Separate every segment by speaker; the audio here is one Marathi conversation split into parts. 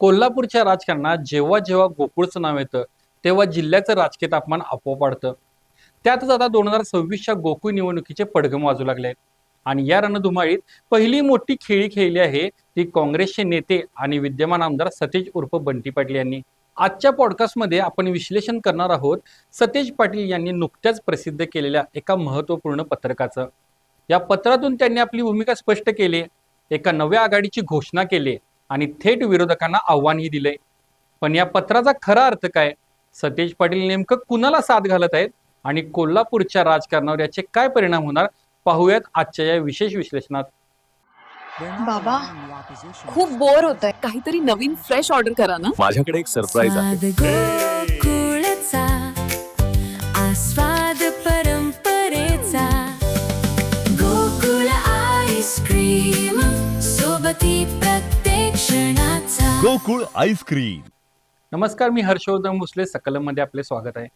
Speaker 1: कोल्हापूरच्या राजकारणात जेव्हा जेव्हा गोकुळचं नाव येतं तेव्हा जिल्ह्याचं राजकीय तापमान आपोआप वाढतं. त्यातच आता 2026च्या गोकुळ निवडणुकीचे पडघम वाजू लागले आहेत. आणि या रणधुमाळीत पहिली मोठी खेळी खेळली आहे ती काँग्रेसचे नेते आणि विद्यमान आमदार सतेज उर्फ बंटी पाटील यांनी. आजच्या पॉडकास्टमध्ये आपण विश्लेषण करणार आहोत सतेज पाटील यांनी नुकत्याच प्रसिद्ध केलेल्या एका महत्त्वपूर्ण पत्रकाचं. या पत्रातून त्यांनी आपली भूमिका स्पष्ट केली, एका नव्या आघाडीची घोषणा केली आणि थेट विरोधकांना आव्हानही दिले. पण या पत्राचा खरा अर्थ काय? सतेज पाटील नेमकं कुणाला साथ घालत आहेत आणि कोल्हापूरच्या राजकारणावर याचे काय परिणाम होणार पाहूयात आजच्या या विशेष विश्लेषणात.
Speaker 2: बाबा खूप बोर होतंय, काहीतरी नवीन फ्रेश ऑर्डर करा ना.
Speaker 3: माझ्याकडे एक सरप्राईज आहे.
Speaker 4: गोकुळचा आस्वाद परंपरेचा गोकुळ आईस्क्रीम सोबती प्रत्येक क्षणाचा
Speaker 3: गोकुळ आईस्क्रीम.
Speaker 1: नमस्कार, मी हर्षवर्धन भोसले, सकलममध्ये आपले स्वागत आहे.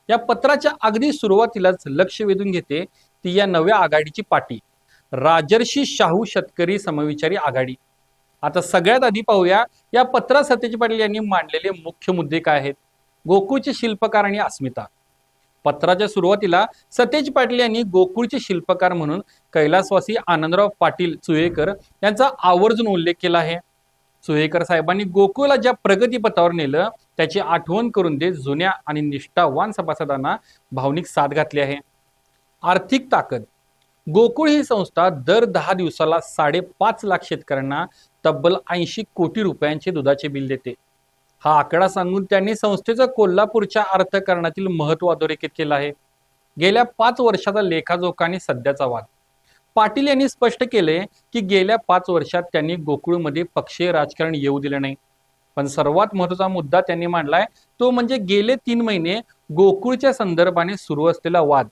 Speaker 1: या पत्राच्या अगदी सुरुवातीलाच लक्ष वेधून घेते ती या नव्या आघाडीची पाटी, राजर्षी शाहू शेतकरी समविचारी आघाडी. आता सगळ्यात आधी पाहूया या पत्रात सतेज पाटील यांनी मांडलेले मुख्य मुद्दे काय आहेत. गोकुळचे शिल्पकार आणि अस्मिता. पत्राच्या सुरुवातीला सतेज पाटील यांनी गोकुळचे शिल्पकार म्हणून कैलासवासी आनंदराव पाटील चुहेकर यांचा आवर्जून उल्लेख केला आहे. चुहेकर साहेबांनी गोकुळला ज्या प्रगतीपथावर नेलं त्याची आठवण करून देत जुन्या आणि निष्ठावान सभासदांना भावनिक साथ घातली आहे. आर्थिक ताकद. गोकुळ ही संस्था दर 10 दिवसाला 5.5 लाख शेतकऱ्यांना तब्बल 80 कोटी रुपयांचे दुधाचे बिल देते. हा आकडा सांगून त्यांनी संस्थेचं कोल्हापूरच्या अर्थकारणातील महत्त्व अधोरेखित केलं आहे. गेल्या 5 वर्षाचा लेखाजोखा आणि सध्याचा वाद. पाटील यांनी स्पष्ट केले की गेल्या 5 वर्षात त्यांनी गोकुळमध्ये पक्षीय राजकारण येऊ दिले नाही. पण सर्वात महत्त्वाचा मुद्दा त्यांनी मांडलाय तो म्हणजे गेले 3 महिने गोकुळच्या संदर्भाने सुरू असलेला वाद.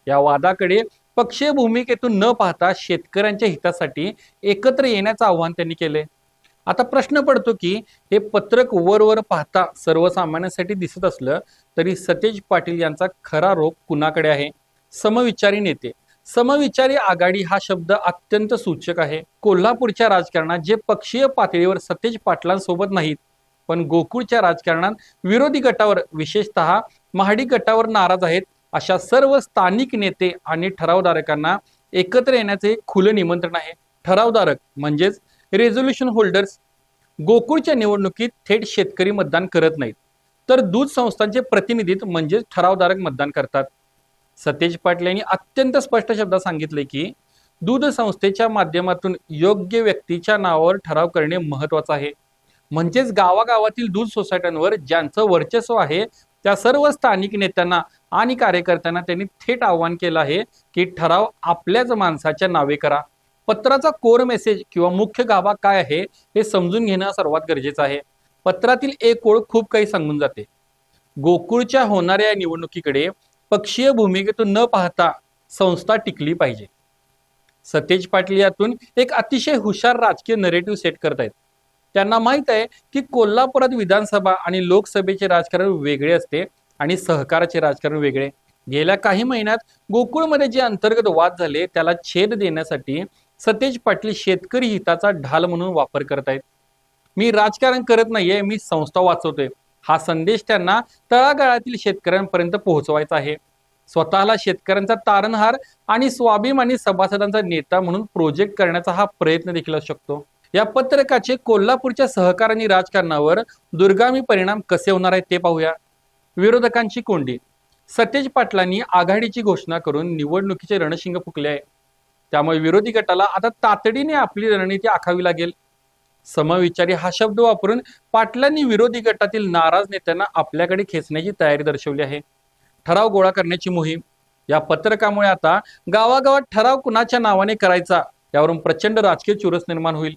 Speaker 1: या वादाकडे पक्षीय भूमिकेतून न पाहता शेतकऱ्यांच्या हितासाठी एकत्र येण्याचं आव्हान त्यांनी केले. आता प्रश्न पडतो की हे पत्रक वर पाहता सर्वसामान्यांसाठी दिसत असलं तरी सतेज पाटील यांचा खरा रोग कुणाकडे आहे? समविचारी नेते. समविचारी आघाडी हा शब्द अत्यंत सूचक आहे. कोल्हापूरच्या राजकारणात जे पक्षीय पातळीवर सतेज पाटलांसोबत नाहीत पण गोकुळच्या राजकारणात विरोधी गटावर विशेषतः महाडी गटावर नाराज आहेत अशा सर्व स्थानिक नेते आणि ठरावधारकांना एकत्र येण्याचे एक खुलं निमंत्रण आहे. ठरावधारक म्हणजेच रेझोल्युशन होल्डर्स. गोकुळच्या निवडणुकीत थेट शेतकरी मतदान करत नाहीत तर दूध संस्थांचे प्रतिनिधीत म्हणजेच ठरावधारक मतदान करतात. सतेज पाटील यांनी अत्यंत स्पष्ट शब्दात सांगितले की दूध संस्थेच्या माध्यमातून योग्य व्यक्तीच्या नावावर ठराव करणे महत्वाचं आहे. म्हणजेच गावागावातील दूध सोसायट्यांवर ज्यांचं वर्चस्व आहे त्या सर्व स्थानिक नेत्यांना आणि कार्यकर्त्यांना त्यांनी थेट आवाहन केलं आहे की ठराव आपल्याच माणसाच्या नावे करा. पत्राचा कोर मेसेज किंवा मुख्य गाभा काय आहे हे समजून घेणं सर्वात गरजेचं आहे. पत्रातील एक ओळ खूप काही सांगून जाते. गोकुळच्या होणाऱ्या या निवडणुकीकडे पक्षीय भूमिकेतून न पाहता संस्था टिकली पाहिजे. सतेज पाटील यातून एक अतिशय हुशार राजकीय नरेटिव्ह सेट करतायत. त्यांना माहित आहे की कोल्हापुरात विधानसभा आणि लोकसभेचे राजकारण वेगळे असते आणि सहकाराचे राजकारण वेगळे. गेल्या काही महिन्यात गोकुळमध्ये जे अंतर्गत वाद झाले त्याला छेद देण्यासाठी सतेज पाटील शेतकरी हिताचा ढाल म्हणून वापर करतायत. मी राजकारण करत नाहीये, मी संस्था वाचवतोय हा संदेश त्यांना तळागाळातील शेतकऱ्यांपर्यंत पोहोचवायचा आहे. स्वतःला शेतकऱ्यांचा तारणहार आणि स्वाभिमानी सभासदांचा नेता म्हणून प्रोजेक्ट करण्याचा हा प्रयत्न देखील असू शकतो. या पत्रकाचे कोल्हापूरच्या सहकार आणि राजकारणावर दुर्गामी परिणाम कसे होणार आहेत ते पाहूया. विरोधकांची कोंडी. सतेज पाटलांनी आघाडीची घोषणा करून निवडणुकीचे रणशिंग फुकले आहे. त्यामुळे विरोधी गटाला आता तातडीने आपली रणनीती आखावी लागेल. समविचारी हा शब्द वापरून पाटलांनी विरोधी गटातील नाराज नेत्यांना आपल्याकडे खेचण्याची तयारी दर्शवली आहे. ठराव गोळा करण्याची मोहीम. या पत्रकामुळे आता गावागावात ठराव कुणाच्या नावाने करायचा यावरून प्रचंड राजकीय चुरस निर्माण होईल.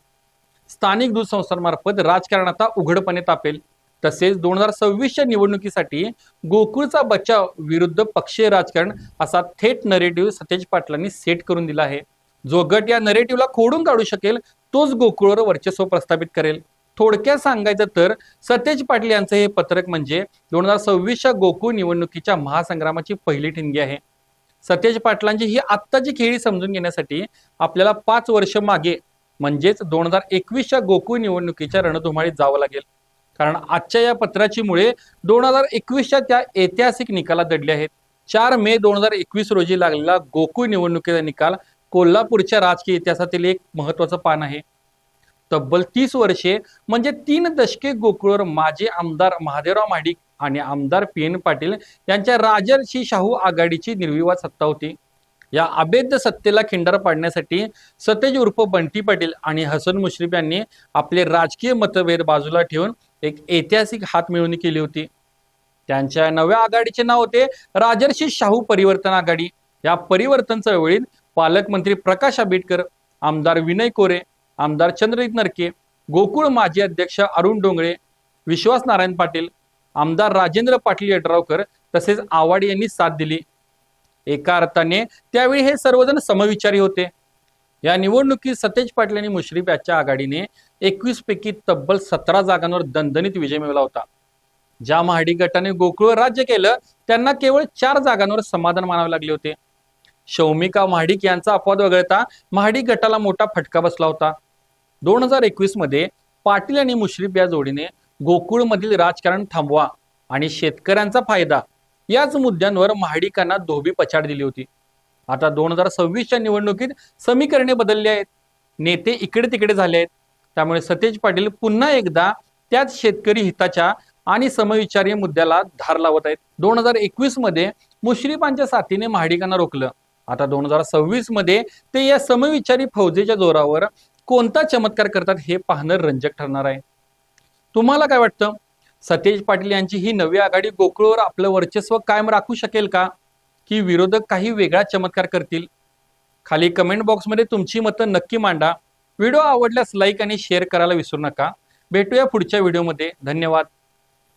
Speaker 1: स्थानिक दूध संस्थांमार्फत राजकारण आता उघडपणे तापेल. तसेच 2026च्या निवडणुकीसाठी गोकुळचा बचाव विरुद्ध पक्षीय राजकारण असा थेट नरेटिव्ह सतेज पाटलांनी सेट करून दिला आहे. जो गट या नरेटिव्हला खोडून काढू शकेल तोच गोकुळवर वर्चस्व प्रस्थापित करेल. थोडक्यात सांगायचं तर सतेज पाटील यांचं हे पत्रक म्हणजे 2026च्या गोकुळ निवडणुकीच्या महासंग्रामाची पहिली ठिणगी आहे. सतेज पाटलांची ही आत्ताची खेळी समजून घेण्यासाठी आपल्याला 5 वर्ष मागे म्हणजेच 2021च्या गोकुळ निवडणुकीच्या रणधुमाळीत जावं लागेल. कारण आजच्या या पत्राची मुळे 2021च्या त्या ऐतिहासिक निकालात दडली आहेत. 4 मे 2021 रोजी लागलेला गोकुळ निवडणुकीचा निकाल कोल्हापूरच्या राजकीय इतिहासातील एक महत्वाचं पान आहे. तब्बल 30 वर्षे म्हणजे 3 दशके गोकुळवर माजी आमदार महादेवराव महाडिक आणि आमदार PN पाटील यांच्या राजर्षी शाहू आघाडीची निर्विवाद सत्ता होती. या अभेद्य सत्तेला खिंडार पाडण्यासाठी सतेज उर्फ बंटी पाटील आणि हसन मुश्रीफ यांनी आपले राजकीय मतभेद बाजूला ठेवून एक ऐतिहासिक हातमिळवणी केली होती. त्यांच्या नव्या आघाडीचे नाव होते राजर्षी शाहू परिवर्तन आघाडी. या परिवर्तन चळवळीत पालकमंत्री प्रकाश आंबेडकर, आमदार विनय कोरे, आमदार चंद्रजित नरके, गोकुळ माजी अध्यक्ष अरुण डोंगळे, विश्वास नारायण पाटील, आमदार राजेंद्र पाटील यड्रावकर तसेच आवाडे यांनी साथ दिली. एका अर्थाने त्यावेळी हे सर्वजण समविचारी होते. या निवडणुकीत सतेज पाटील आणि मुश्रीफ यांच्या आघाडीने 21 पैकी तब्बल 17 जागांवर दणदणीत विजय मिळवला होता. ज्या महाडिक गटाने गोकुळवर राज्य केलं त्यांना केवळ 4 जागांवर समाधान मानावे लागले होते. शौमिका महाडिक यांचा अपवाद वगळता महाडिक गटाला मोठा फटका बसला होता. 2021 मध्ये पाटील आणि मुश्रीफ या जोडीने गोकुळमधील राजकारण थांबवा आणि शेतकऱ्यांचा फायदा याच मुद्द्यांवर महाडिकांना धोबी पछाड दिली होती. आता 2026च्या निवडणुकीत समीकरणे बदलली आहेत. नेते इकडे तिकडे झाले आहेत. त्यामुळे सतेज पाटील पुन्हा एकदा त्याच शेतकरी हिताच्या आणि समविचारी मुद्द्याला धार लावत आहेत. 2021 मध्ये मुश्रीफांच्या साथीने महाडिकांना रोखलं. आता 2026 मध्ये ते या समविचारी फौजेच्या जोरावर कोणता चमत्कार करतात हे पाहणं रंजक ठरणार आहे. तुम्हाला काय वाटतं? सतेज पाटील यांची ही नवी आघाडी गोकुळवर आपलं वर्चस्व कायम राखू शकेल का, की विरोधक काही वेगळा चमत्कार करतील? खाली कमेंट बॉक्समध्ये तुमची मतं नक्की मांडा. व्हिडिओ आवडल्यास लाईक आणि शेअर करायला विसरू नका. भेटूया पुढच्या व्हिडिओमध्ये. धन्यवाद.